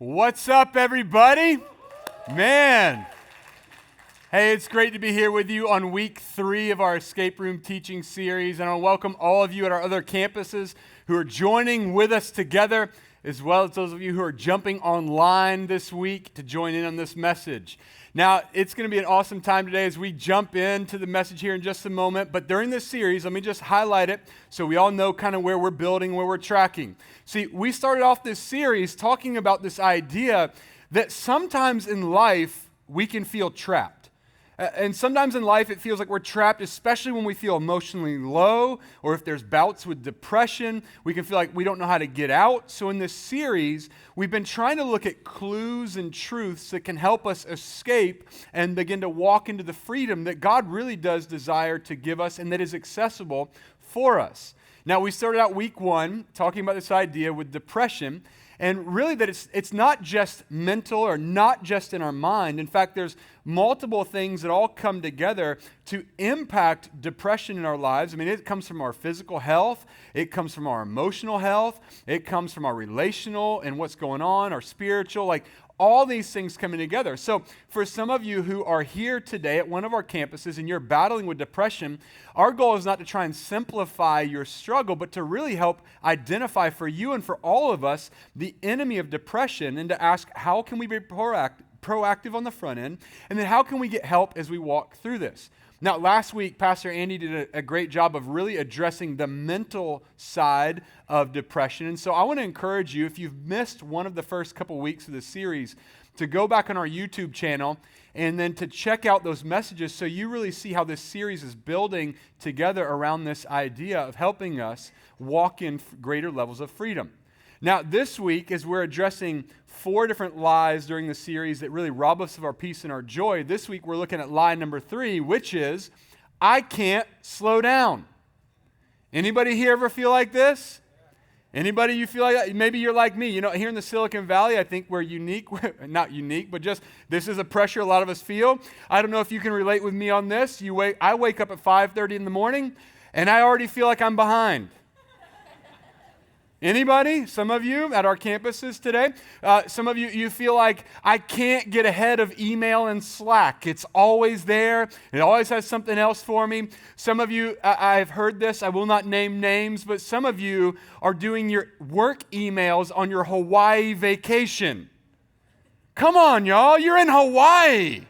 What's up, everybody? Man. Hey, it's great to be here with you on week 3 of our escape room teaching series. And I want to welcome all of you at our other campuses who are joining with us together, as well as those of you who are jumping online this week to join in on this message. Now, it's going to be an awesome time today as we jump into the message here in just a moment. But during this series, let me just highlight it so we all know kind of where we're building, where we're tracking. See, we started off this series talking about this idea that sometimes in life we can feel trapped. And sometimes in life it feels like we're trapped, especially when we feel emotionally low, or if there's bouts with depression, we can feel like we don't know how to get out. So in this series, we've been trying to look at clues and truths that can help us escape and begin to walk into the freedom that God really does desire to give us and that is accessible for us. Now, we started out week 1 talking about this idea with depression, and really that it's not just mental or not just in our mind. In fact, there's multiple things that all come together to impact depression in our lives. I mean, it comes from our physical health, it comes from our emotional health, it comes from our relational and what's going on, our spiritual, like all these things coming together. So for some of you who are here today at one of our campuses and you're battling with depression, our goal is not to try and simplify your struggle, but to really help identify for you and for all of us the enemy of depression and to ask, how can we be proactive on the front end? And then how can we get help as we walk through this? Now, last week, Pastor Andy did a great job of really addressing the mental side of depression. And so I want to encourage you, if you've missed one of the first couple weeks of the series, to go back on our YouTube channel and then to check out those messages so you really see how this series is building together around this idea of helping us walk in greater levels of freedom. Now, this week, as we're addressing 4 different lies during the series that really rob us of our peace and our joy, this week we're looking at lie number 3, which is, I can't slow down. Anybody here ever feel like this? Anybody you feel like that? Maybe you're like me. You know, here in the Silicon Valley, I think we're unique. Not unique, but just this is a pressure a lot of us feel. I don't know if you can relate with me on this. I wake up at 5:30 in the morning, and I already feel like I'm behind. Anybody? Some of you at our campuses today, some of you feel like I can't get ahead of email and Slack. It's always there. It always has something else for me. Some of you, I've heard this, I will not name names, but some of you are doing your work emails on your Hawaii vacation. Come on, y'all, you're in Hawaii.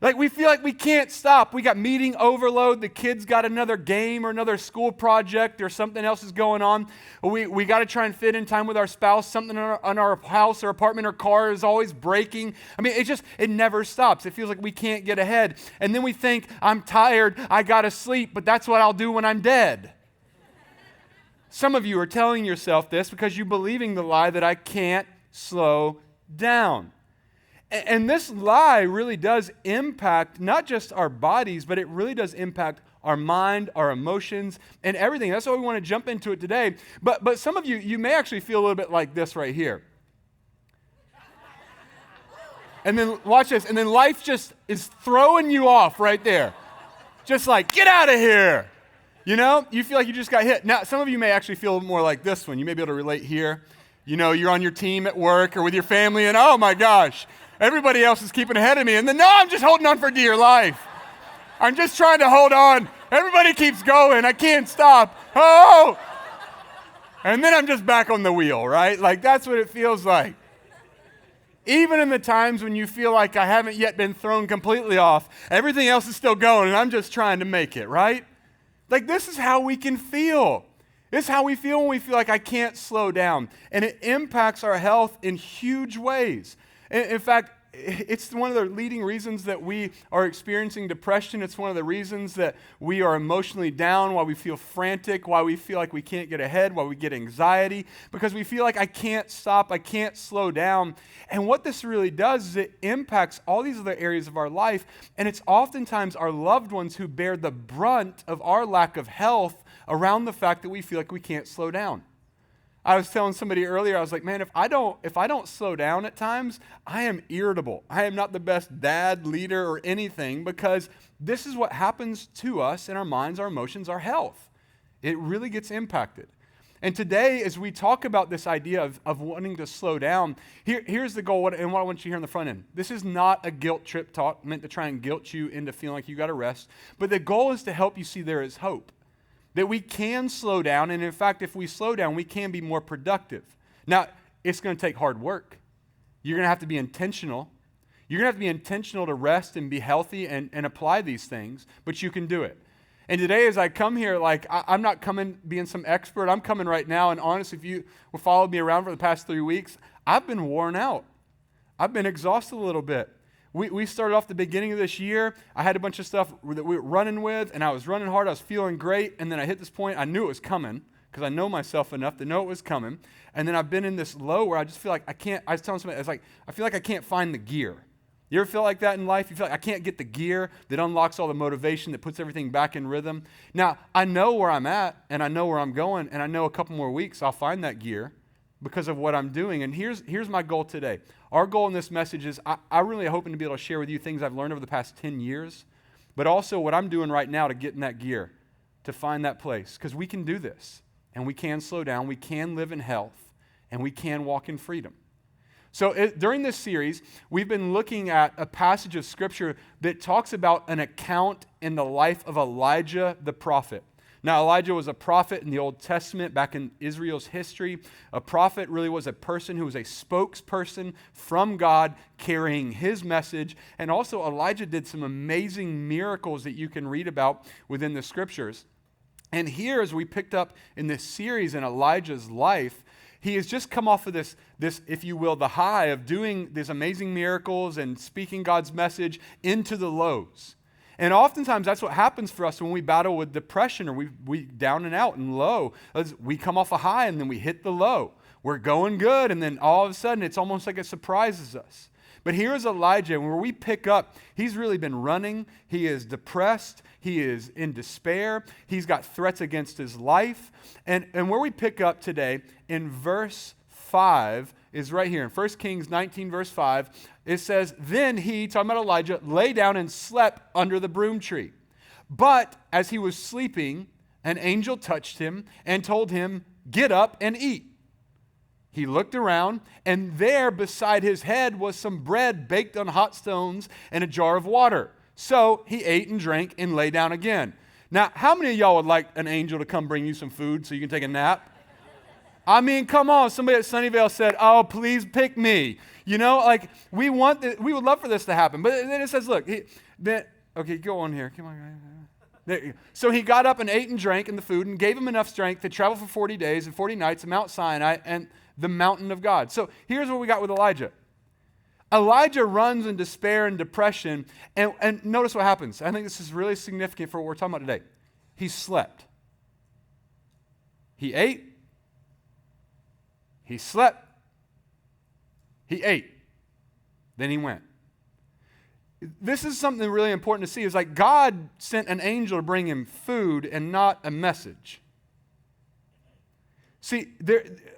Like we feel like we can't stop. We got meeting overload. The kids got another game or another school project or something else is going on. We got to try and fit in time with our spouse. Something on our house or apartment or car is always breaking. I mean, it never stops. It feels like we can't get ahead. And then we think, I'm tired, I got to sleep, but that's what I'll do when I'm dead. Some of you are telling yourself this because you're believing the lie that I can't slow down. And this lie really does impact not just our bodies, but it really does impact our mind, our emotions, and everything. That's why we want to jump into it today. But some of you may actually feel a little bit like this right here. And then watch this. And then life just is throwing you off right there. Just like, get out of here. You know, you feel like you just got hit. Now, some of you may actually feel more like this one. You may be able to relate here. You know, you're on your team at work or with your family, and oh my gosh, everybody else is keeping ahead of me. And then, no, I'm just holding on for dear life. I'm just trying to hold on. Everybody keeps going. I can't stop. Oh! And then I'm just back on the wheel, right? Like, that's what it feels like. Even in the times when you feel like I haven't yet been thrown completely off, everything else is still going, and I'm just trying to make it, right? Like, this is how we can feel. This is how we feel when we feel like I can't slow down. And it impacts our health in huge ways. In fact, it's one of the leading reasons that we are experiencing depression. It's one of the reasons that we are emotionally down, why we feel frantic, why we feel like we can't get ahead, why we get anxiety, because we feel like I can't stop, I can't slow down. And what this really does is it impacts all these other areas of our life, and it's oftentimes our loved ones who bear the brunt of our lack of health around the fact that we feel like we can't slow down. I was telling somebody earlier, I was like, man, if I don't slow down at times, I am irritable. I am not the best dad, leader, or anything, because this is what happens to us in our minds, our emotions, our health. It really gets impacted. And today, as we talk about this idea of wanting to slow down, here's the goal, and what I want you to hear on the front end. This is not a guilt trip talk meant to try and guilt you into feeling like you got to rest, but the goal is to help you see there is hope, that we can slow down, and in fact, if we slow down, we can be more productive. Now, it's going to take hard work. You're going to have to be intentional. You're going to have to be intentional to rest and be healthy and apply these things, but you can do it. And today as I come here, I'm not coming being some expert. I'm coming right now, and honestly, if you followed me around for the past 3 weeks, I've been worn out. I've been exhausted a little bit. We started off the beginning of this year. I had a bunch of stuff that we were running with, and I was running hard. I was feeling great, and then I hit this point. I knew it was coming because I know myself enough to know it was coming. And then I've been in this low where I just feel like I can't. I was telling somebody, I feel like I can't find the gear. You ever feel like that in life? You feel like I can't get the gear that unlocks all the motivation, that puts everything back in rhythm. Now, I know where I'm at, and I know where I'm going, and I know a couple more weeks I'll find that gear because of what I'm doing. And here's my goal today. Our goal in this message is I'm really hoping to be able to share with you things I've learned over the past 10 years, but also what I'm doing right now to get in that gear, to find that place, because we can do this, and we can slow down, we can live in health, and we can walk in freedom. So during this series, we've been looking at a passage of Scripture that talks about an account in the life of Elijah the prophet. Now, Elijah was a prophet in the Old Testament back in Israel's history. A prophet really was a person who was a spokesperson from God carrying his message. And also, Elijah did some amazing miracles that you can read about within the Scriptures. And here, as we picked up in this series in Elijah's life, he has just come off of this, if you will, the high of doing these amazing miracles and speaking God's message into the lows. And oftentimes that's what happens for us when we battle with depression or we down and out and low. We come off a high and then we hit the low. We're going good, and then all of a sudden it's almost like it surprises us. But here's Elijah, and where we pick up, he's really been running. He is depressed. He is in despair. He's got threats against his life. And where we pick up today in verse 5 is right here. In 1 Kings 19, verse 5, it says, "Then he," talking about Elijah, "lay down and slept under the broom tree. But as he was sleeping, an angel touched him and told him, 'Get up and eat.' He looked around, and there beside his head was some bread baked on hot stones and a jar of water. So he ate and drank and lay down again." Now, how many of y'all would like an angel to come bring you some food so you can take a nap? I mean, come on. Somebody at Sunnyvale said, "Oh, please pick me." You know, we would love for this to happen. But then it says, look, okay, go on here. Come on. There you go. So he got up and ate and drank in the food and gave him enough strength to travel for 40 days and 40 nights to Mount Sinai and the mountain of God. So here's what we got with Elijah. Elijah runs in despair and depression, and notice what happens. I think this is really significant for what we're talking about today. He slept. He ate. He slept. He ate. Then he went. This is something really important to see. Is like God sent an angel to bring him food and not a message. See,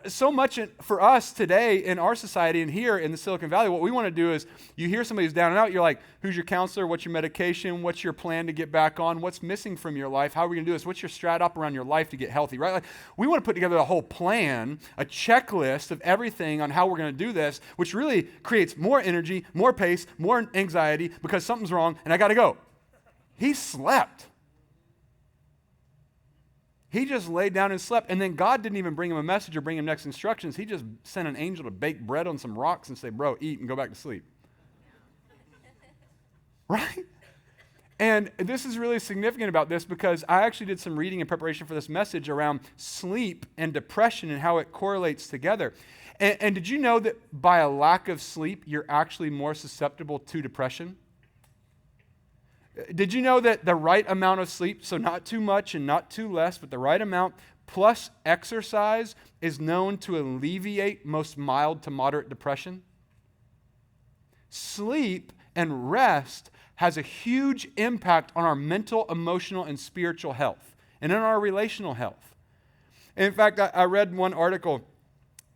so much for us today in our society and here in the Silicon Valley, what we want to do is you hear somebody who's down and out, you're like, who's your counselor? What's your medication? What's your plan to get back on? What's missing from your life? How are we going to do this? What's your strat up around your life to get healthy, right? Like, we want to put together a whole plan, a checklist of everything on how we're going to do this, which really creates more energy, more pace, more anxiety because something's wrong and I got to go. He slept. He just laid down and slept, and then God didn't even bring him a message or bring him next instructions. He just sent an angel to bake bread on some rocks and say, "Bro, eat and go back to sleep." Right? And this is really significant about this because I actually did some reading in preparation for this message around sleep and depression and how it correlates together. And did you know that by a lack of sleep, you're actually more susceptible to depression? Did you know that the right amount of sleep, so not too much and not too less, but the right amount plus exercise is known to alleviate most mild to moderate depression? Sleep and rest has a huge impact on our mental, emotional, and spiritual health, and in our relational health. In fact, I read one article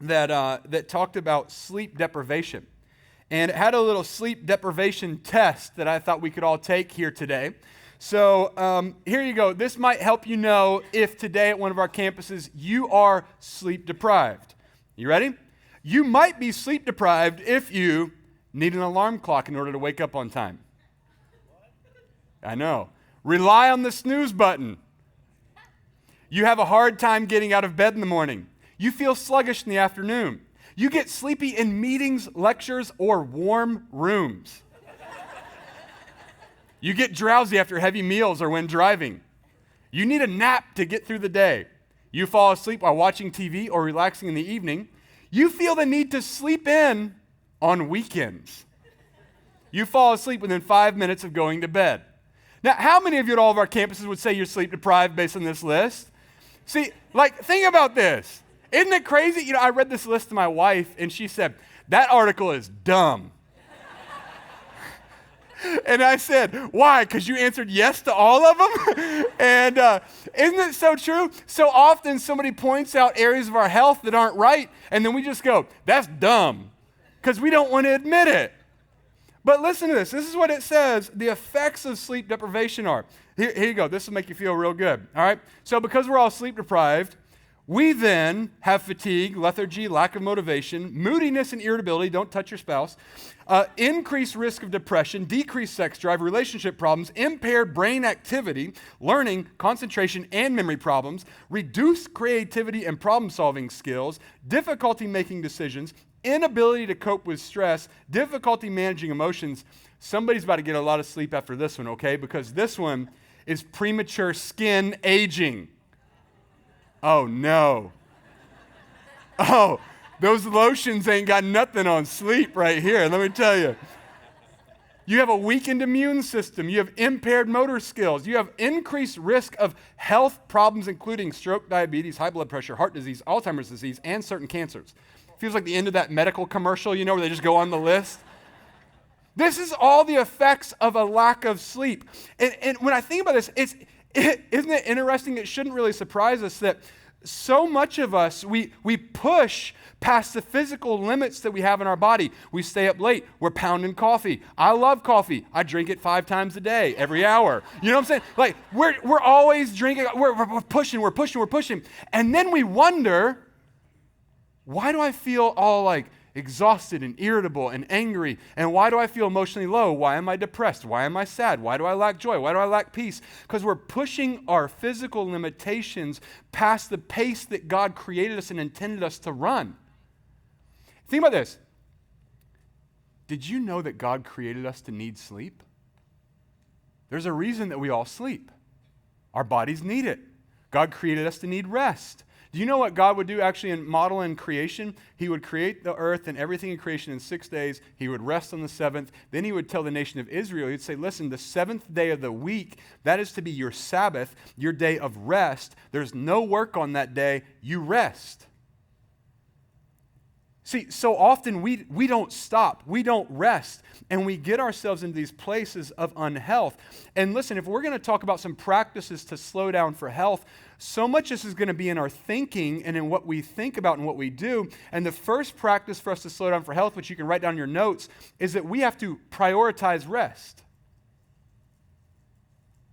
that talked about sleep deprivation. And it had a little sleep deprivation test that I thought we could all take here today. So here you go. This might help you know if today at one of our campuses you are sleep deprived. You ready? You might be sleep deprived if you need an alarm clock in order to wake up on time. I know. Rely on the snooze button. You have a hard time getting out of bed in the morning. You feel sluggish in the afternoon. You get sleepy in meetings, lectures, or warm rooms. You get drowsy after heavy meals or when driving. You need a nap to get through the day. You fall asleep while watching TV or relaxing in the evening. You feel the need to sleep in on weekends. You fall asleep within 5 minutes of going to bed. Now, how many of you at all of our campuses would say you're sleep deprived based on this list? See, think about this. Isn't it crazy? I read this list to my wife, and she said, that article is dumb. And I said, why? Because you answered yes to all of them? And isn't it so true? So often somebody points out areas of our health that aren't right, and then we just go, that's dumb, because we don't want to admit it. But listen to this. This is what it says the effects of sleep deprivation are. Here you go. This will make you feel real good. All right? So because we're all sleep deprived, we then have fatigue, lethargy, lack of motivation, moodiness and irritability, don't touch your spouse, increased risk of depression, decreased sex drive, relationship problems, impaired brain activity, learning, concentration, and memory problems, reduced creativity and problem-solving skills, difficulty making decisions, inability to cope with stress, difficulty managing emotions. Somebody's about to get a lot of sleep after this one, okay? Because this one is premature skin aging. Oh, no. Oh, those lotions ain't got nothing on sleep right here, let me tell you. You have a weakened immune system. You have impaired motor skills. You have increased risk of health problems, including stroke, diabetes, high blood pressure, heart disease, Alzheimer's disease, and certain cancers. Feels like the end of that medical commercial, where they just go on the list. This is all the effects of a lack of sleep. And when I think about this, isn't it interesting? It shouldn't really surprise us that so much of us, we push past the physical limits that we have in our body. We stay up late. We're pounding coffee. I love coffee. I drink it 5 times a day, every hour. You know what I'm saying? We're always drinking. We're pushing. And then we wonder, why do I feel all exhausted and irritable and angry? And why do I feel emotionally low? Why am I depressed? Why am I sad? Why do I lack joy? Why do I lack peace? Because we're pushing our physical limitations past the pace that God created us and intended us to run. Think about this. Did you know that God created us to need sleep? There's a reason that we all sleep. Our bodies need it. God created us to need rest. Do you know what God would do actually in model in creation? He would create the earth and everything in creation in 6 days. He would rest on the 7th. Then he would tell the nation of Israel, he'd say, listen, the 7th day of the week, that is to be your Sabbath, your day of rest. There's no work on that day. You rest. See, so often we don't stop. We don't rest. And we get ourselves into these places of unhealth. And listen, if we're going to talk about some practices to slow down for health, so much this is going to be in our thinking and in what we think about and what we do. And the first practice for us to slow down for health, which you can write down in your notes, is that we have to prioritize rest.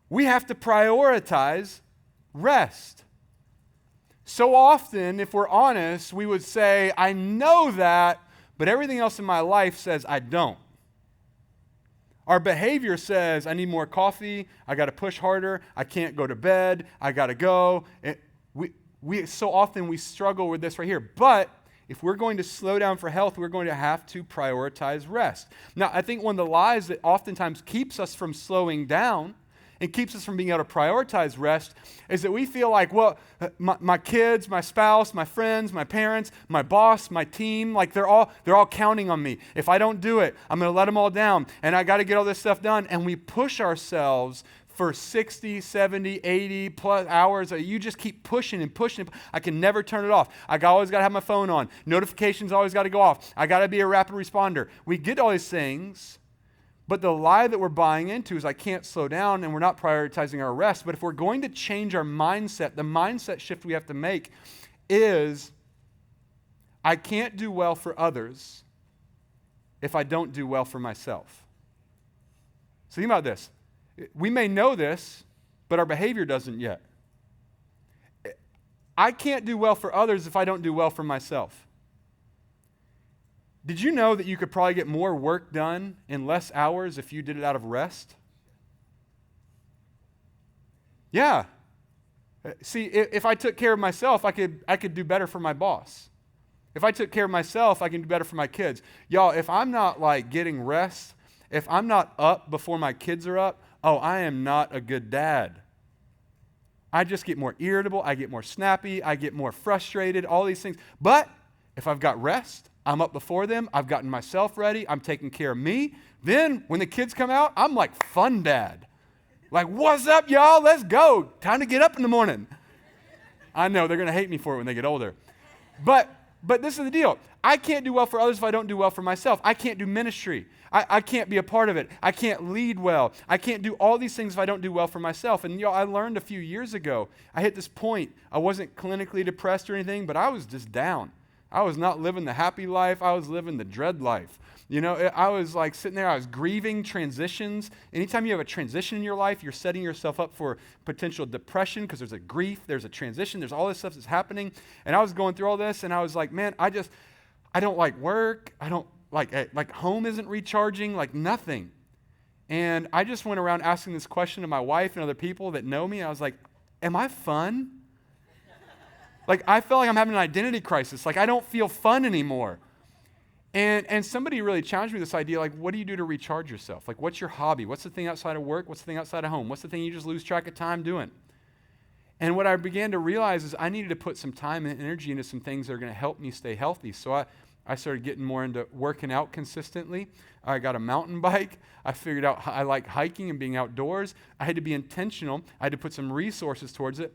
We have to prioritize rest. So often, if we're honest, we would say, I know that, but everything else in my life says I don't. Our behavior says, I need more coffee, I got to push harder, I can't go to bed, I got to go. So often we struggle with this right here. But if we're going to slow down for health, we're going to have to prioritize rest. Now, I think one of the lies that oftentimes keeps us from slowing down and keeps us from being able to prioritize rest is that we feel like, well, my kids, my spouse, my friends, my parents, my boss, my team, they're all counting on me. If I don't do it, I'm going to let them all down, and I got to get all this stuff done. And we push ourselves for 60, 70, 80 plus hours. You just keep pushing and pushing. I can never turn it off. Always got to have my phone on. Notifications always got to go off. I got to be a rapid responder. We get all these things. But the lie that we're buying into is I can't slow down, and we're not prioritizing our rest. But if we're going to change our mindset, the mindset shift we have to make is I can't do well for others if I don't do well for myself. So think about this. We may know this, but our behavior doesn't yet. I can't do well for others if I don't do well for myself. Did you know that you could probably get more work done in less hours if you did it out of rest? Yeah. See, if I took care of myself, I could do better for my boss. If I took care of myself, I can do better for my kids. Y'all, if I'm not like getting rest, if I'm not up before my kids are up, I am not a good dad. I just get more irritable, I get more snappy, I get more frustrated, all these things. But if I've got rest, I'm up before them, I've gotten myself ready, I'm taking care of me, then when the kids come out, I'm like fun dad. Like, what's up, y'all? Let's go. Time to get up in the morning. I know, they're going to hate me for it when they get older. But this is the deal. I can't do well for others if I don't do well for myself. I can't do ministry. I can't be a part of it. I can't lead well. I can't do all these things if I don't do well for myself. And I learned a few years ago, I hit this point. I wasn't clinically depressed or anything, but I was just down. I was not living the happy life. I was living the dread life. I was like sitting there, I was grieving transitions. Anytime you have a transition in your life, you're setting yourself up for potential depression because there's a grief, there's a transition, there's all this stuff that's happening. And I was going through all this and I was like, man, I don't like work. I don't like home isn't recharging, like nothing. And I just went around asking this question to my wife and other people that know me. I was like, am I fun? Like, I feel like I'm having an identity crisis. Like, I don't feel fun anymore. And somebody really challenged me with this idea, like, what do you do to recharge yourself? Like, what's your hobby? What's the thing outside of work? What's the thing outside of home? What's the thing you just lose track of time doing? And what I began to realize is I needed to put some time and energy into some things that are going to help me stay healthy. So I started getting more into working out consistently. I got a mountain bike. I figured out I like hiking and being outdoors. I had to be intentional. I had to put some resources towards it.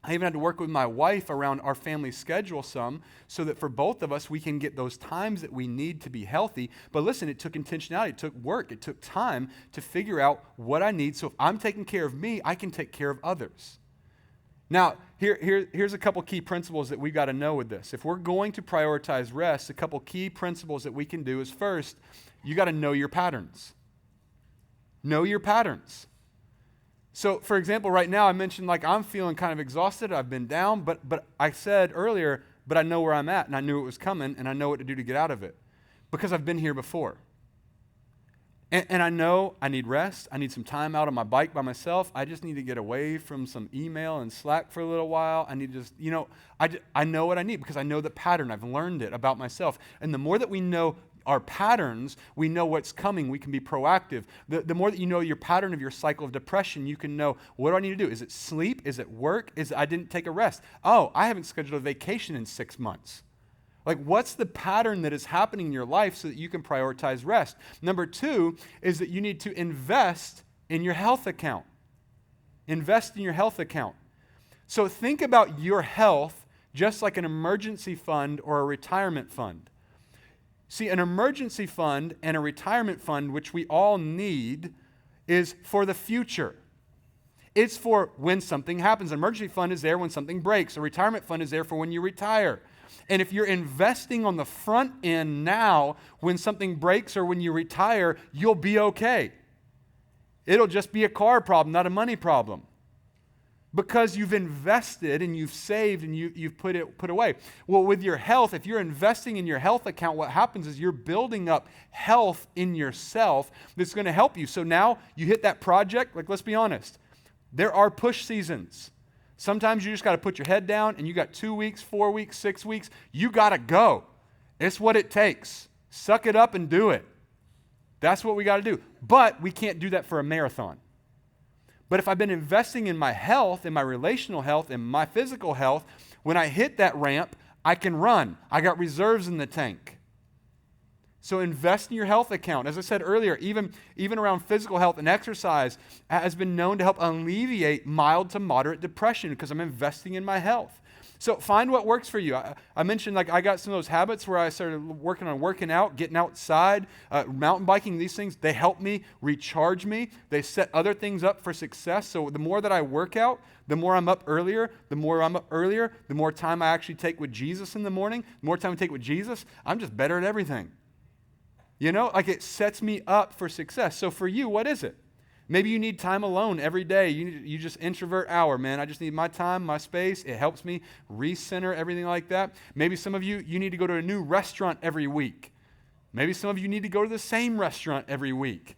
I even had to work with my wife around our family schedule some so that for both of us, we can get those times that we need to be healthy. But listen, it took intentionality, it took work, it took time to figure out what I need. So if I'm taking care of me, I can take care of others. Now, here's a couple key principles that we've got to know with this. If we're going to prioritize rest, a couple key principles that we can do is first, you got to know your patterns. Know your patterns. So, for example, right now I mentioned like I'm feeling kind of exhausted. I've been down, but I said earlier, but I know where I'm at, and I knew it was coming, and I know what to do to get out of it because I've been here before. And I know I need rest. I need some time out on my bike by myself. I just need to get away from some email and Slack for a little while. I need to just, I know what I need because I know the pattern. I've learned it about myself. And the more that we know our patterns, we know what's coming. We can be proactive. The more that you know your pattern of your cycle of depression, you can know, what do I need to do? Is it sleep? Is it work? I didn't take a rest? Oh, I haven't scheduled a vacation in 6 months. Like, what's the pattern that is happening in your life so that you can prioritize rest? Number 2 is that you need to invest in your health account. Invest in your health account. So think about your health just like an emergency fund or a retirement fund. See, an emergency fund and a retirement fund, which we all need, is for the future. It's for when something happens. An emergency fund is there when something breaks. A retirement fund is there for when you retire. And if you're investing on the front end now, when something breaks or when you retire, you'll be okay. It'll just be a car problem, not a money problem. Because you've invested and you've saved and you've put away. Well, with your health, if you're investing in your health account, what happens is you're building up health in yourself that's going to help you. So now you hit that project, like, let's be honest. There are push seasons. Sometimes you just got to put your head down and you got 2 weeks, 4 weeks, 6 weeks. You got to go. It's what it takes. Suck it up and do it. That's what we got to do. But we can't do that for a marathon. But if I've been investing in my health, in my relational health, in my physical health, when I hit that ramp, I can run. I got reserves in the tank. So invest in your health account. As I said earlier, even around physical health and exercise has been known to help alleviate mild to moderate depression because I'm investing in my health. So find what works for you. I mentioned like I got some of those habits where I started working on working out, getting outside, mountain biking, these things, they help me, recharge me. They set other things up for success. So the more that I work out, the more I'm up earlier, the more time I actually take with Jesus in the morning, the more time I take with Jesus, I'm just better at everything. Like it sets me up for success. So for you, what is it? Maybe you need time alone every day. You just introvert hour, man. I just need my time, my space. It helps me recenter, everything like that. Maybe some of you need to go to a new restaurant every week. Maybe some of you need to go to the same restaurant every week.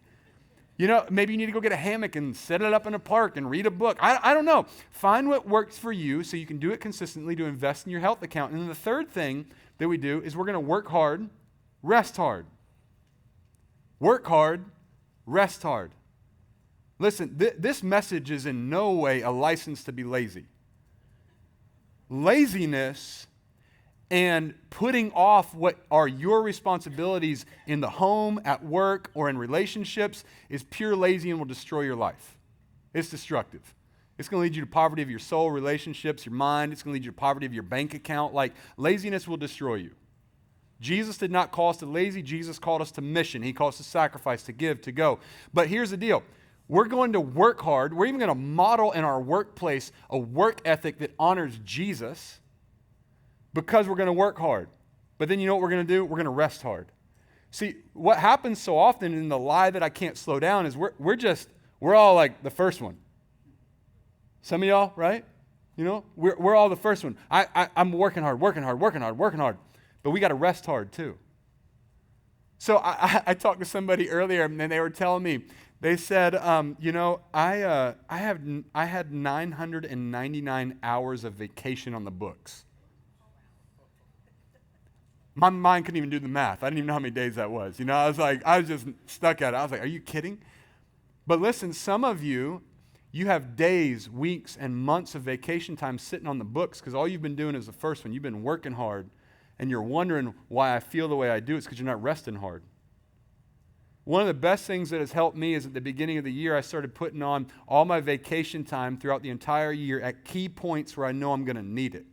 Maybe you need to go get a hammock and set it up in a park and read a book. I don't know. Find what works for you so you can do it consistently to invest in your health account. And then the third thing that we do is we're going to work hard, rest hard. Work hard, rest hard. Listen, this message is in no way a license to be lazy. Laziness and putting off what are your responsibilities in the home, at work, or in relationships is pure lazy and will destroy your life. It's destructive. It's going to lead you to poverty of your soul, relationships, your mind. It's going to lead you to poverty of your bank account. Like, laziness will destroy you. Jesus did not call us to lazy. Jesus called us to mission. He called us to sacrifice, to give, to go. But here's the deal. We're going to work hard. We're even going to model in our workplace a work ethic that honors Jesus, because we're going to work hard. But then you know what we're going to do? We're going to rest hard. See, what happens so often in the lie that I can't slow down is we're all like the first one. Some of y'all, right? We're all the first one. I'm working hard. But we got to rest hard too. So I talked to somebody earlier and they were telling me, they said, I had 999 hours of vacation on the books. My mind couldn't even do the math. I didn't even know how many days that was. I was just stuck at it. I was like, are you kidding? But listen, some of you have days, weeks, and months of vacation time sitting on the books because all you've been doing is the first one. You've been working hard, and you're wondering why I feel the way I do. It's because you're not resting hard. One of the best things that has helped me is at the beginning of the year, I started putting on all my vacation time throughout the entire year at key points where I know I'm going to need it.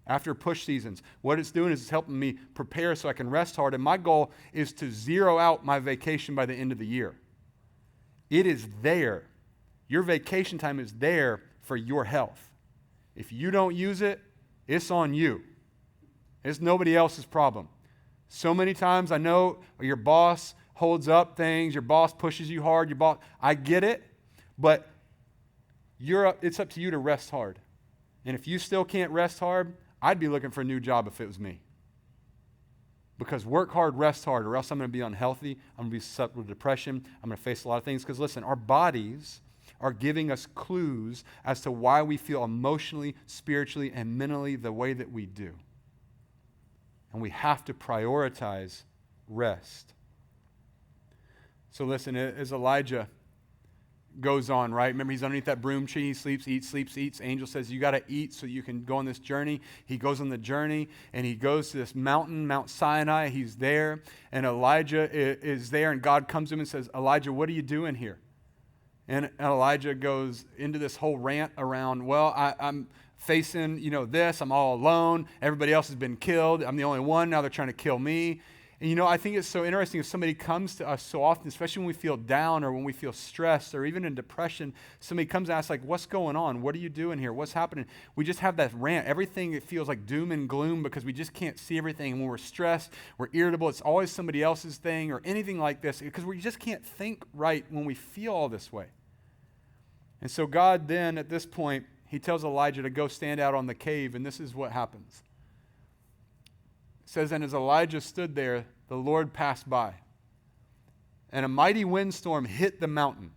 After push seasons, what it's doing is it's helping me prepare so I can rest hard. And my goal is to zero out my vacation by the end of the year. It is there. Your vacation time is there for your health. If you don't use it, it's on you. It's nobody else's problem. So many times I know your boss holds up things, your boss pushes you hard, I get it, but it's up to you to rest hard. And if you still can't rest hard, I'd be looking for a new job if it was me. Because work hard, rest hard, or else I'm going to be unhealthy, I'm going to be susceptible to depression, I'm going to face a lot of things. Because listen, our bodies are giving us clues as to why we feel emotionally, spiritually, and mentally the way that we do. And we have to prioritize rest. So listen, as Elijah goes on, right? Remember, he's underneath that broom tree. He sleeps, eats. Angel says, you got to eat so you can go on this journey. He goes on the journey, and he goes to this mountain, Mount Sinai. He's there, and Elijah is there, and God comes to him and says, Elijah, what are you doing here? And Elijah goes into this whole rant around, well, I'm facing, this. I'm all alone. Everybody else has been killed. I'm the only one. Now they're trying to kill me. And I think it's so interesting if somebody comes to us so often, especially when we feel down or when we feel stressed or even in depression, somebody comes and asks, like, what's going on? What are you doing here? What's happening? We just have that rant. Everything, it feels like doom and gloom because we just can't see everything. And when we're stressed, we're irritable. It's always somebody else's thing or anything like this because we just can't think right when we feel all this way. And so God then, at this point, he tells Elijah to go stand out on the cave, and this is what happens. It says, and as Elijah stood there, the Lord passed by, and a mighty windstorm hit the mountain.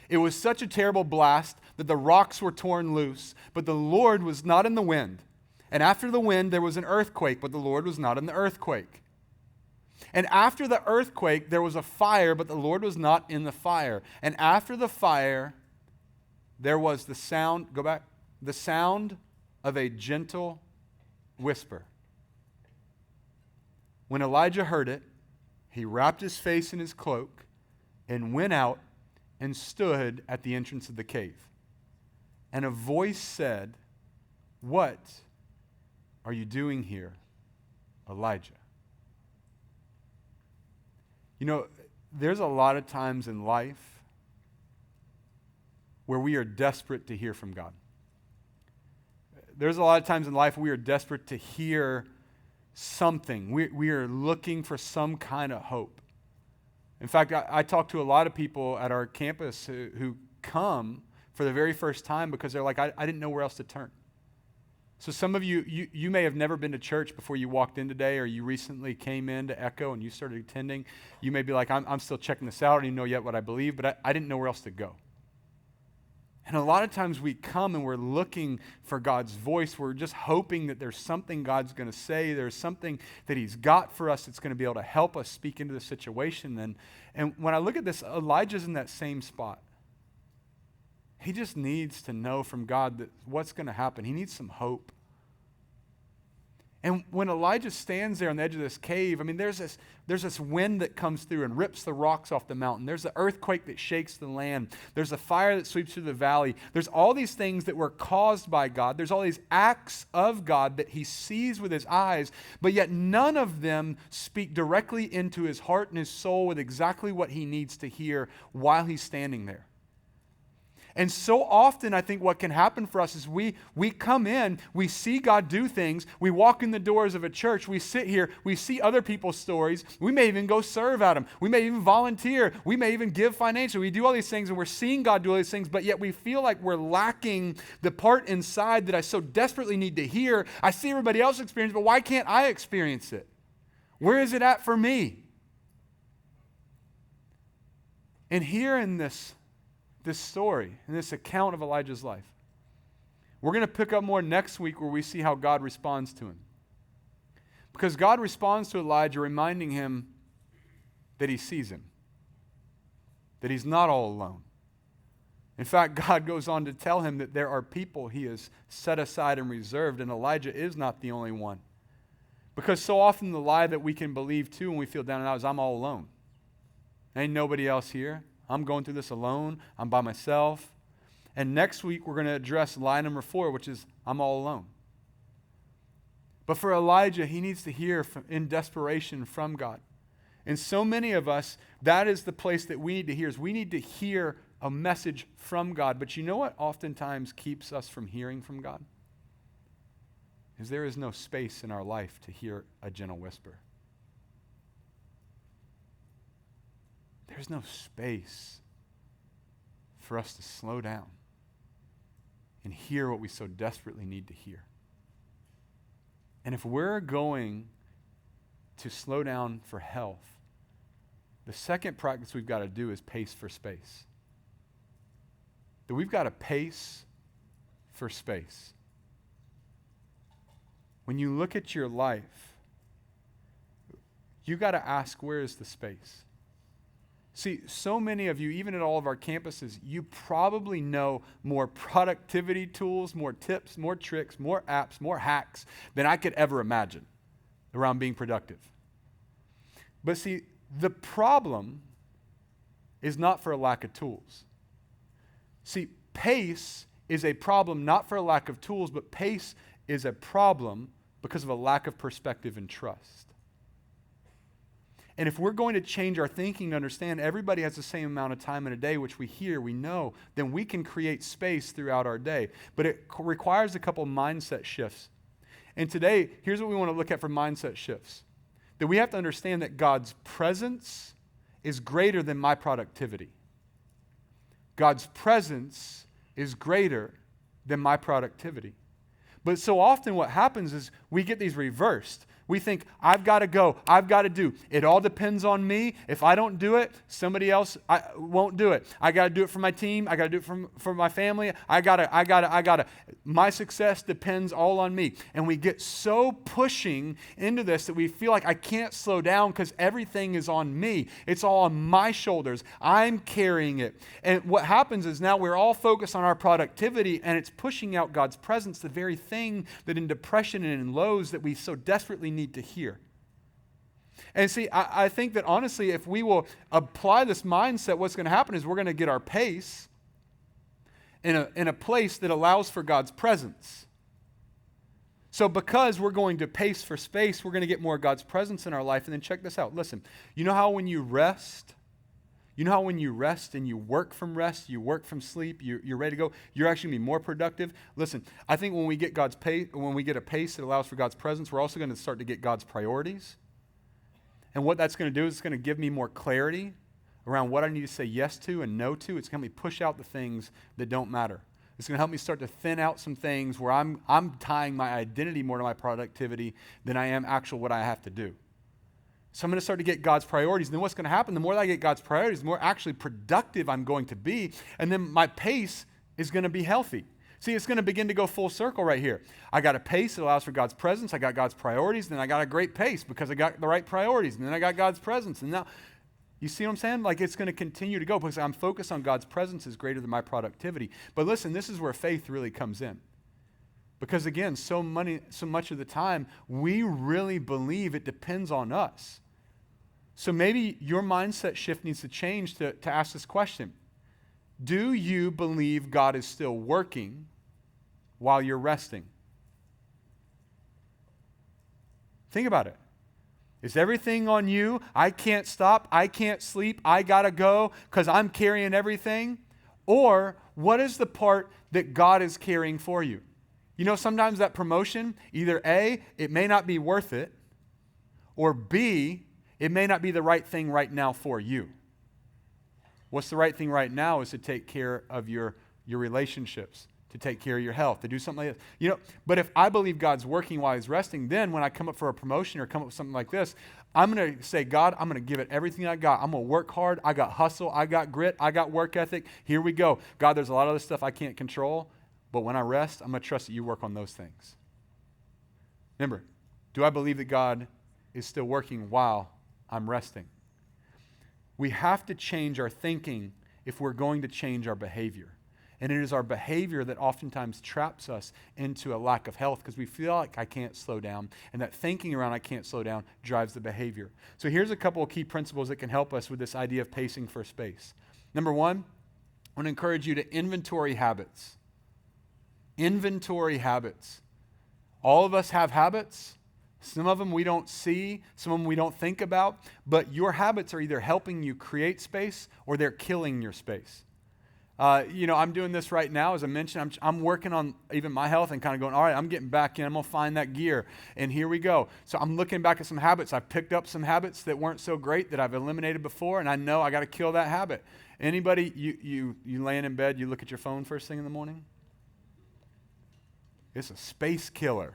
It was such a terrible blast that the rocks were torn loose, but the Lord was not in the wind. And after the wind, there was an earthquake, but the Lord was not in the earthquake. And after the earthquake, there was a fire, but the Lord was not in the fire. And after the fire, there was the sound of a gentle whisper. When Elijah heard it, he wrapped his face in his cloak and went out and stood at the entrance of the cave. And a voice said, "What are you doing here, Elijah?" There's a lot of times in life where we are desperate to hear from God. There's a lot of times in life we are desperate to hear something. We are looking for some kind of hope. In fact, I talk to a lot of people at our campus who come for the very first time because they're like, I didn't know where else to turn. So some of you may have never been to church before you walked in today, or you recently came in to Echo and you started attending. You may be like, I'm still checking this out. I don't even know yet what I believe, but I didn't know where else to go. And a lot of times we come and we're looking for God's voice. We're just hoping that there's something God's going to say. There's something that he's got for us that's going to be able to help us speak into the situation. And when I look at this, Elijah's in that same spot. He just needs to know from God that what's going to happen. He needs some hope. And when Elijah stands there on the edge of this cave, I mean, there's this wind that comes through and rips the rocks off the mountain. There's the earthquake that shakes the land. There's a fire that sweeps through the valley. There's all these things that were caused by God. There's all these acts of God that he sees with his eyes, but yet none of them speak directly into his heart and his soul with exactly what he needs to hear while he's standing there. And so often I think what can happen for us is we come in, we see God do things, we walk in the doors of a church, we sit here, we see other people's stories, we may even go serve at them, we may even volunteer, we may even give financially, we do all these things and we're seeing God do all these things, but yet we feel like we're lacking the part inside that I so desperately need to hear. I see everybody else experience, but why can't I experience it? Where is it at for me? And here in this story, in this account of Elijah's life, we're going to pick up more next week where we see how God responds to him. Because God responds to Elijah reminding him that he sees him, that he's not all alone. In fact, God goes on to tell him that there are people he has set aside and reserved, and Elijah is not the only one. Because so often the lie that we can believe too when we feel down and out is I'm all alone. Ain't nobody else here. I'm going through this alone. I'm by myself. And next week, we're going to address lie number 4, which is I'm all alone. But for Elijah, he needs to hear in desperation from God. And so many of us, that is the place that we need to hear, is we need to hear a message from God. But you know what oftentimes keeps us from hearing from God? Is there is no space in our life to hear a gentle whisper. There's no space for us to slow down and hear what we so desperately need to hear. And if we're going to slow down for health, the second practice we've got to do is pace for space. That we've got to pace for space. When you look at your life, you got to ask, where is the space? See, so many of you, even at all of our campuses, you probably know more productivity tools, more tips, more tricks, more apps, more hacks than I could ever imagine around being productive. But see, the problem is not for a lack of tools. See, pace is a problem not for a lack of tools, but pace is a problem because of a lack of perspective and trust. And if we're going to change our thinking to understand everybody has the same amount of time in a day, which we hear, we know, then we can create space throughout our day. But it requires a couple mindset shifts. And today, here's what we want to look at for mindset shifts. That we have to understand that God's presence is greater than my productivity. God's presence is greater than my productivity. But so often what happens is we get these reversed. We think, I've got to go, I've got to do. It all depends on me. If I don't do it, somebody else won't do it. I got to do it for my team. I got to do it for my family. I got to. My success depends all on me. And we get so pushing into this that we feel like I can't slow down because everything is on me. It's all on my shoulders. I'm carrying it. And what happens is now we're all focused on our productivity and it's pushing out God's presence, the very thing that in depression and in lows that we so desperately need to hear. And see, I think that honestly, if we will apply this mindset, what's going to happen is we're going to get our pace in a place that allows for God's presence. So because we're going to pace for space, we're going to get more of God's presence in our life. And then check this out. Listen, you know how when you rest and you work from rest, you work from sleep, you're ready to go, you're actually going to be more productive. Listen, I think when we get God's pace, when we get a pace that allows for God's presence, we're also going to start to get God's priorities. And what that's going to do is it's going to give me more clarity around what I need to say yes to and no to. It's going to help me push out the things that don't matter. It's going to help me start to thin out some things where I'm tying my identity more to my productivity than I am actual what I have to do. So I'm going to start to get God's priorities. And then what's going to happen, the more that I get God's priorities, the more actually productive I'm going to be. And then my pace is going to be healthy. See, it's going to begin to go full circle right here. I got a pace that allows for God's presence. I got God's priorities. Then I got a great pace because I got the right priorities. And then I got God's presence. And now, you see what I'm saying? Like it's going to continue to go because I'm focused on God's presence is greater than my productivity. But listen, this is where faith really comes in. Because again, so much of the time, we really believe it depends on us. So maybe your mindset shift needs to change to ask this question. Do you believe God is still working while you're resting? Think about it. Is everything on you? I can't stop. I can't sleep. I got to go because I'm carrying everything. Or what is the part that God is carrying for you? You know, sometimes that promotion, either A, it may not be worth it, or B, it may not be the right thing right now for you. What's the right thing right now is to take care of your relationships, to take care of your health, to do something like this. You know, but if I believe God's working while he's resting, then when I come up for a promotion or come up with something like this, I'm going to say, God, I'm going to give it everything I got. I'm going to work hard. I got hustle. I got grit. I got work ethic. Here we go. God, there's a lot of other stuff I can't control, but when I rest, I'm going to trust that you work on those things. Remember, do I believe that God is still working while I'm resting? We have to change our thinking if we're going to change our behavior. And it is our behavior that oftentimes traps us into a lack of health because we feel like I can't slow down. And that thinking around I can't slow down drives the behavior. So here's a couple of key principles that can help us with this idea of pacing for space. Number one, I want to encourage you to inventory habits. Inventory habits. All of us have habits. Some of them we don't see, some of them we don't think about, but your habits are either helping you create space or they're killing your space. I'm doing this right now. As I mentioned, I'm working on even my health and kind of going, all right, I'm getting back in. I'm going to find that gear. And here we go. So I'm looking back at some habits. I've picked up some habits that weren't so great that I've eliminated before, and I know I got to kill that habit. Anybody, you laying in bed, you look at your phone first thing in the morning? It's a space killer.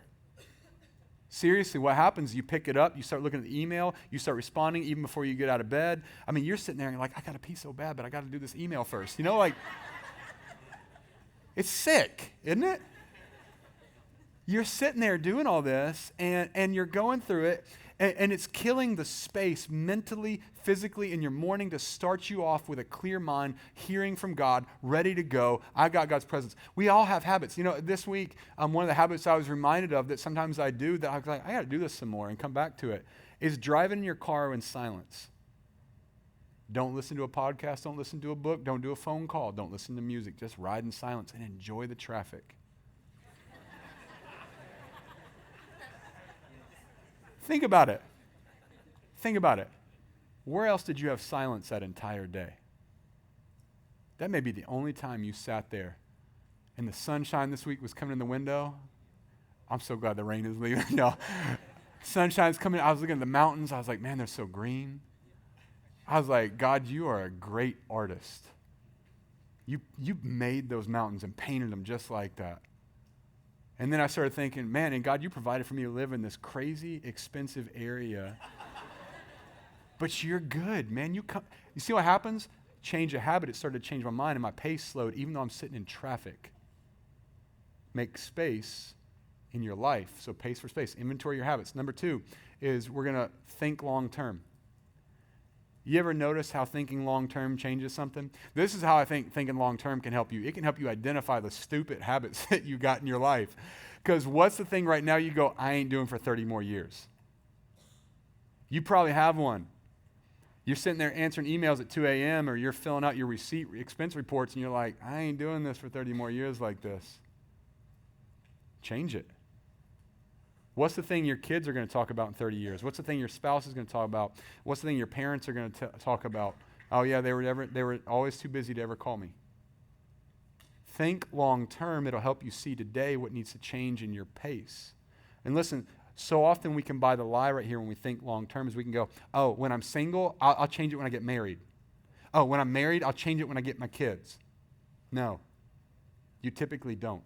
Seriously, what happens? You pick it up, you start looking at the email, you start responding even before you get out of bed. I mean, you're sitting there and you're like, I got to pee so bad, but I got to do this email first. You know, like, it's sick, isn't it? You're sitting there doing all this, and you're going through it, and it's killing the space mentally, physically in your morning to start you off with a clear mind, hearing from God, ready to go. I got God's presence. We all have habits. You know, this week, one of the habits I was reminded of that sometimes I do that I was like, I got to do this some more and come back to it, is driving in your car in silence. Don't listen to a podcast. Don't listen to a book. Don't do a phone call. Don't listen to music. Just ride in silence and enjoy the traffic. Think about it. Think about it. Where else did you have silence that entire day? That may be the only time you sat there and the sunshine this week was coming in the window. I'm so glad the rain is leaving. No. Sunshine's coming. I was looking at the mountains. I was like, man, they're so green. I was like, God, you are a great artist. You made those mountains and painted them just like that. And then I started thinking, man, and God, you provided for me to live in this crazy, expensive area. But you're good, man. You see what happens? Change a habit. It started to change my mind, and my pace slowed, even though I'm sitting in traffic. Make space in your life. So pace for space. Inventory your habits. Number two is we're going to think long term. You ever notice how thinking long-term changes something? This is how I think thinking long-term can help you. It can help you identify the stupid habits that you got in your life. Because what's the thing right now you go, I ain't doing for 30 more years? You probably have one. You're sitting there answering emails at 2 a.m. or you're filling out your expense reports and you're like, I ain't doing this for 30 more years like this. Change it. What's the thing your kids are going to talk about in 30 years? What's the thing your spouse is going to talk about? What's the thing your parents are going to talk about? Oh yeah, they were always too busy to ever call me. Think long term. It'll help you see today what needs to change in your pace. And listen, so often we can buy the lie right here when we think long term is we can go, oh, when I'm single, I'll change it when I get married. oh, when I'm married, I'll change it when I get my kids. No, you typically don't.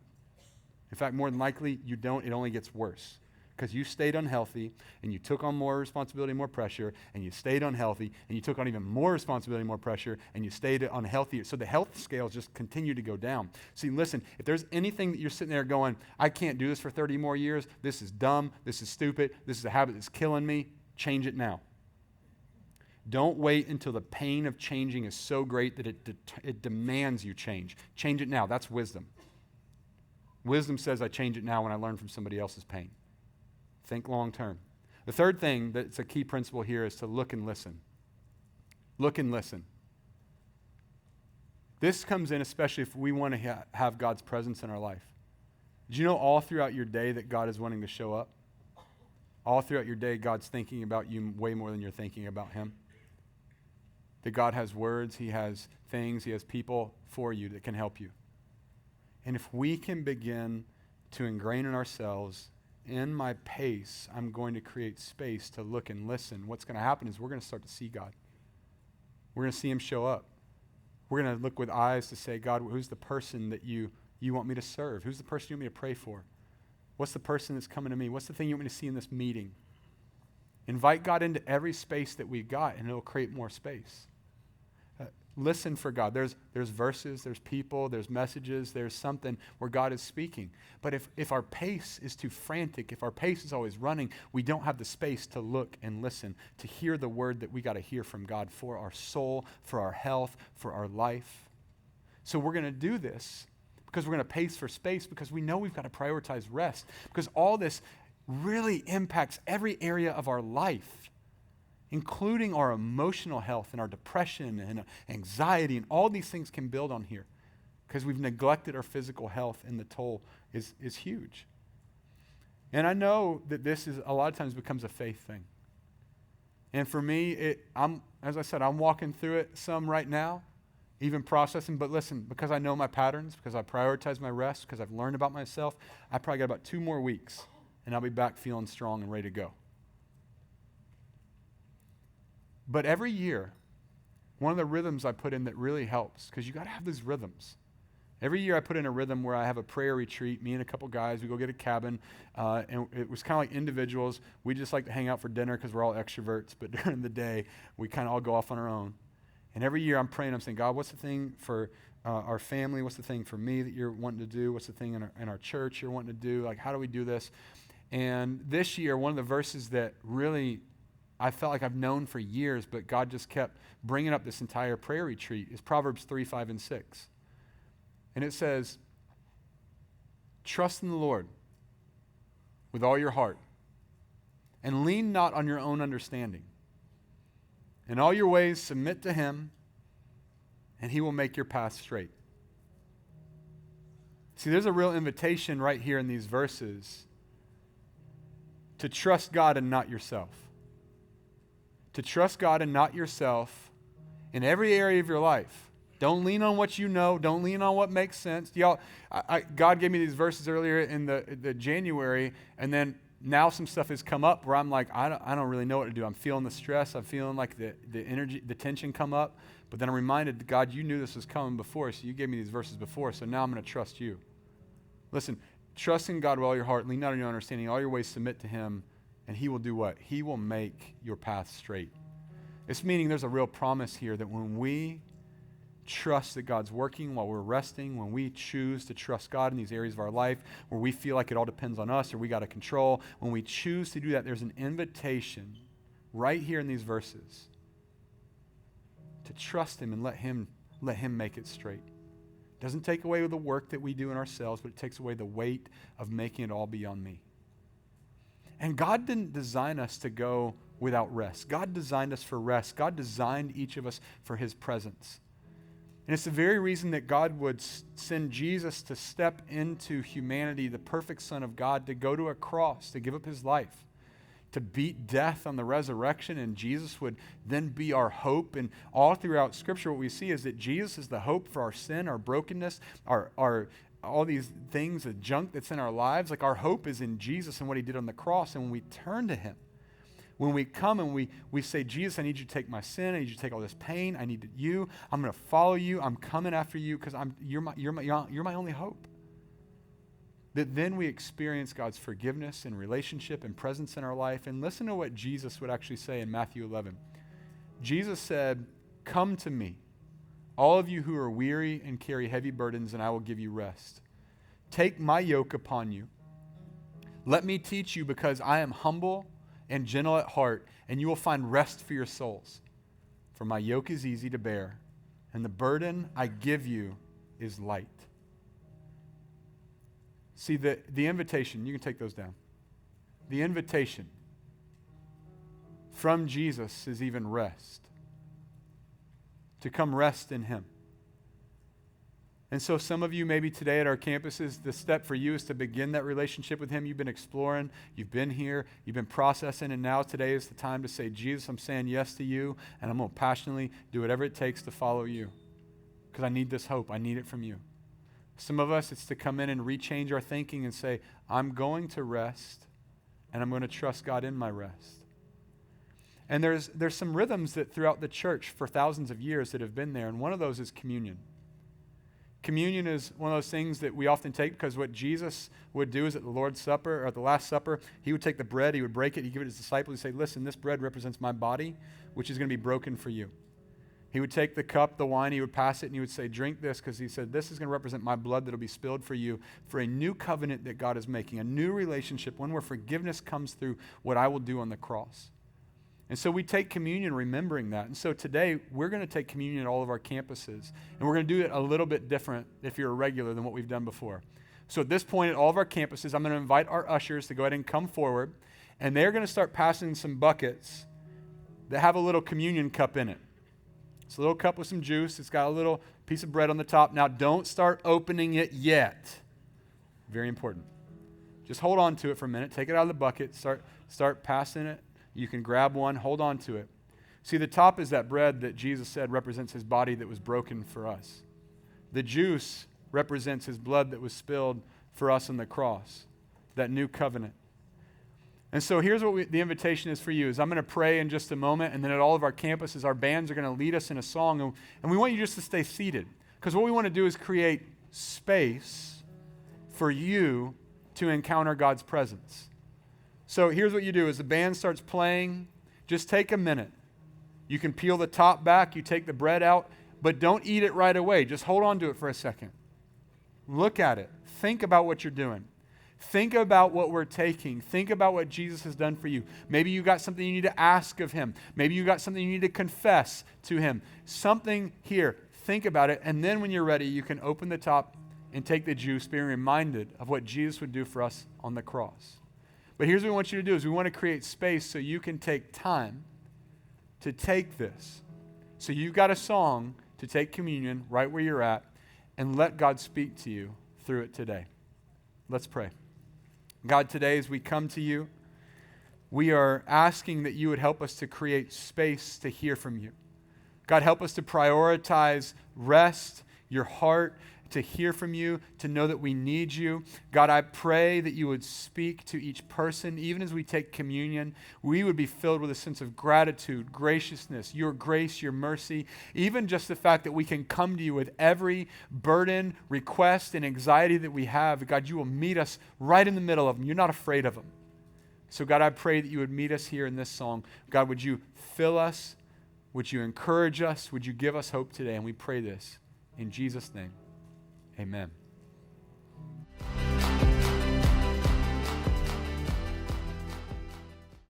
In fact, more than likely, you don't. It only gets worse because you stayed unhealthy and you took on more responsibility, more pressure, and you stayed unhealthy and you took on even more responsibility, more pressure, and you stayed unhealthy. So the health scales just continue to go down. See, listen, if there's anything that you're sitting there going, I can't do this for 30 more years, this is dumb, this is stupid, this is a habit that's killing me, change it now. Don't wait until the pain of changing is so great that it demands you change. Change it now. That's wisdom. Wisdom says I change it now when I learn from somebody else's pain. Think long term. The third thing that's a key principle here is to look and listen. Look and listen. This comes in especially if we want to have God's presence in our life. Did you know all throughout your day that God is wanting to show up? All throughout your day, God's thinking about you way more than you're thinking about him. That God has words, he has things, he has people for you that can help you. And if we can begin to ingrain in ourselves, in my pace, I'm going to create space to look and listen, what's going to happen is we're going to start to see God. We're going to see him show up. We're going to look with eyes to say, God, who's the person that you want me to serve? Who's the person you want me to pray for? What's the person that's coming to me? What's the thing you want me to see in this meeting? Invite God into every space that we've got, and it'll create more space. Listen for God. There's verses, there's people, there's messages, there's something where God is speaking. But if our pace is too frantic, if our pace is always running, we don't have the space to look and listen, to hear the word that we got to hear from God for our soul, for our health, for our life. So we're going to do this because we're going to pace for space, because we know we've got to prioritize rest, because all this really impacts every area of our life, including our emotional health and our depression and anxiety, and all these things can build on here because we've neglected our physical health, and the toll is huge. And I know that this is a lot of times becomes a faith thing. And for me, as I said, I'm walking through it some right now, even processing, but listen, because I know my patterns, because I prioritize my rest, because I've learned about myself, I probably got about 2 more weeks, and I'll be back feeling strong and ready to go. But every year, one of the rhythms I put in that really helps, because you got to have these rhythms. Every year I put in a rhythm where I have a prayer retreat, me and a couple guys, we go get a cabin, and it was kind of like individuals. We just like to hang out for dinner because we're all extroverts, but during the day, we kind of all go off on our own. And every year I'm praying, I'm saying, God, what's the thing for our family? What's the thing for me that you're wanting to do? What's the thing in our church you're wanting to do? Like, how do we do this? And this year, one of the verses that really I felt like I've known for years, but God just kept bringing up this entire prayer retreat, is Proverbs 3, 5, and 6. And it says, trust in the Lord with all your heart, and lean not on your own understanding. In all your ways submit to him, and he will make your path straight. See, there's a real invitation right here in these verses to trust God and not yourself. To trust God and not yourself in every area of your life. Don't lean on what you know. Don't lean on what makes sense. Y'all, God gave me these verses earlier in the January, and then now some stuff has come up where I'm like, I don't really know what to do. I'm feeling the stress. I'm feeling like the energy, the tension come up. But then I'm reminded, God, you knew this was coming before, so you gave me these verses before, so now I'm going to trust you. Listen, trust in God with all your heart. Lean not on your understanding. All your ways submit to him. And he will do what? He will make your path straight. It's meaning there's a real promise here that when we trust that God's working while we're resting, when we choose to trust God in these areas of our life where we feel like it all depends on us or we got to control, when we choose to do that, there's an invitation right here in these verses to trust him and let him make it straight. It doesn't take away the work that we do in ourselves, but it takes away the weight of making it all be on me. And God didn't design us to go without rest. God designed us for rest. God designed each of us for his presence. And it's the very reason that God would send Jesus to step into humanity, the perfect Son of God, to go to a cross, to give up his life, to beat death on the resurrection, and Jesus would then be our hope. And all throughout Scripture, what we see is that Jesus is the hope for our sin, our brokenness, our all these things, the junk that's in our lives. Like, our hope is in Jesus and what he did on the cross. And when we turn to him, when we come and we say, Jesus, I need you to take my sin. I need you to take all this pain. I need you. I'm going to follow you. I'm coming after you because you're my only hope. That then we experience God's forgiveness and relationship and presence in our life. And listen to what Jesus would actually say in Matthew 11. Jesus said, come to me, all of you who are weary and carry heavy burdens, and I will give you rest. Take my yoke upon you. Let me teach you, because I am humble and gentle at heart, and you will find rest for your souls. For my yoke is easy to bear, and the burden I give you is light. See, the invitation, you can take those down. The invitation from Jesus is even rest. To come rest in him. And so some of you maybe today at our campuses, the step for you is to begin that relationship with him. You've been exploring, you've been here, you've been processing, and now today is the time to say, Jesus, I'm saying yes to you, and I'm going to passionately do whatever it takes to follow you. Because I need this hope. I need it from you. Some of us, it's to come in and rechange our thinking and say, I'm going to rest, and I'm going to trust God in my rest. And there's some rhythms that throughout the church for thousands of years that have been there, and one of those is communion. Communion is one of those things that we often take because what Jesus would do is at the Lord's Supper or at the Last Supper, he would take the bread, he would break it, he'd give it to his disciples, he'd say, listen, this bread represents my body, which is going to be broken for you. He would take the cup, the wine, he would pass it, and he would say, drink this, because he said, this is going to represent my blood that will be spilled for you for a new covenant that God is making, a new relationship, one where forgiveness comes through what I will do on the cross. And so we take communion remembering that. And so today, we're going to take communion at all of our campuses, and we're going to do it a little bit different if you're a regular than what we've done before. So at this point, at all of our campuses, I'm going to invite our ushers to go ahead and come forward, and they're going to start passing some buckets that have a little communion cup in it. It's a little cup with some juice. It's got a little piece of bread on the top. Now, don't start opening it yet. Very important. Just hold on to it for a minute. Take it out of the bucket. Start passing it. You can grab one. Hold on to it. See, the top is that bread that Jesus said represents his body that was broken for us. The juice represents his blood that was spilled for us on the cross, that new covenant. And so here's what the invitation is for you, is I'm going to pray in just a moment, and then at all of our campuses, our bands are going to lead us in a song, and we want you just to stay seated, because what we want to do is create space for you to encounter God's presence. So here's what you do, as the band starts playing, just take a minute. You can peel the top back, you take the bread out, but don't eat it right away. Just hold on to it for a second. Look at it. Think about what you're doing. Think about what we're taking. Think about what Jesus has done for you. Maybe you got something you need to ask of him. Maybe you got something you need to confess to him. Something here. Think about it. And then when you're ready, you can open the top and take the juice, being reminded of what Jesus would do for us on the cross. But here's what we want you to do, is we want to create space so you can take time to take this. So you've got a song to take communion right where you're at, and let God speak to you through it today. Let's pray. God, today as we come to you, we are asking that you would help us to create space to hear from you. God, help us to prioritize rest, your heart, to hear from you, to know that we need you. God, I pray that you would speak to each person. Even as we take communion, we would be filled with a sense of gratitude, graciousness, your grace, your mercy, even just the fact that we can come to you with every burden, request, and anxiety that we have. God, you will meet us right in the middle of them. You're not afraid of them. So God, I pray that you would meet us here in this song. God, would you fill us? Would you encourage us? Would you give us hope today? And we pray this in Jesus' name. Amen.